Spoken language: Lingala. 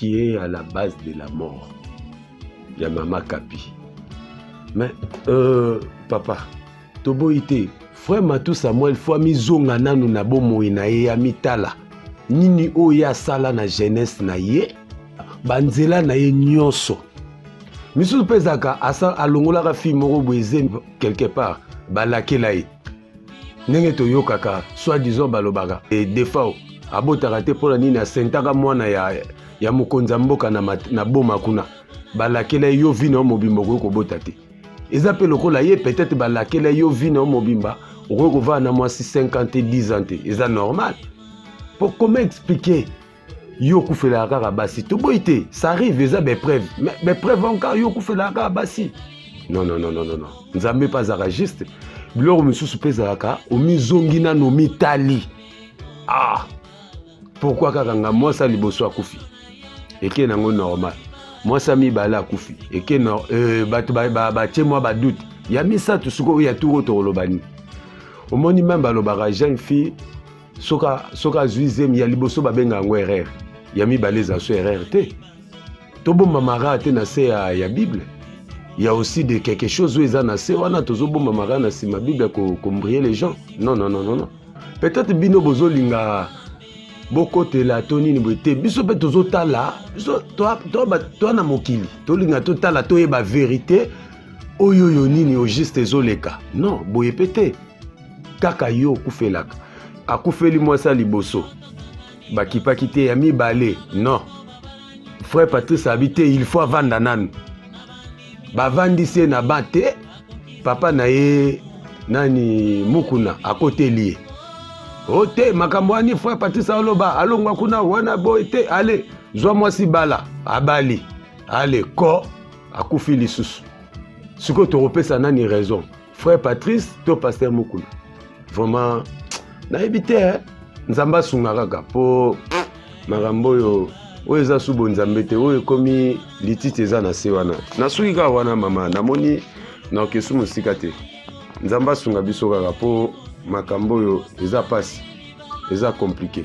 qui est à la base de la mort. Il y a Mama Kapi. Mais, papa, Toboïté, frère Matou Samuel, fois mizonga nanu na bomo inaye ya mitala. Nini oya sala na jeunesse na ye, banzela na ye nyonso. Misu pezaka asa alongola ka fi moko bweze quelque part, balakela ye. Nenge to yokaka, soi-disant balobaka. Et des fois, abotaka te pona nini asentaka mwana ya mokonza mboka na boma kuna. Balakela yo vino mobimba ko bota te. Eza pe lokola ye peut-être balakela yo vino mobimba ko va na mwasi 50 10 ans te. Eza normal. Pour comment expliquer yo kufela kaka basi to boité, ça arrive eza be preuve. Mais preuve encore yo kufela kaka basi. Non. Nzambe pas aragiste. Biloko misusu pezalaka omizongi na no mitali. Ah. Pourquoi kaka nga mwasa liboso akufi? Eke nango normal. Moi ça mi bala kufi et que non batu ba tie moi ba doute ya misa tout suko ya tout to lobani au moni même balobaka jeune fille soka zuizem ya liboso ba benga ngo erreur ya mi baleza so erreur te to bomba mara te na se ya bible il y a aussi de quelque chose où ils na se wana tozo bomba mara na si ma bible ko combrier les gens non peut-être bino bozo linga Boko te la toni ni bote biso pe tozo tala biso to na mokili to linga to tala to yeba vérité oyo yo nini o juste ezoleka non boye pete kaka yo kufelaka akufeli mwasa liboso bakipa kite ya mibale non frère Patrice habité il faut vanda nanu bavandise na bate papa na ye nani mukuna akote lié Ote makambwani frère Patrice aloba alongwa kuna wana boite allez zwa mwasi bala abali allez ko akufi lisusu siko to repesa nani raison frère Patrice to pasteur Mukuna vraiment na ebité nzamba sungaka kaka po makambo yo oeza subo nzambe te oyo komi lititi eza na se wana nasuki kaka wana mama namoni na kesu musika te nzamba sunga biso kaka po makambo yo eza pasi eza compliqué.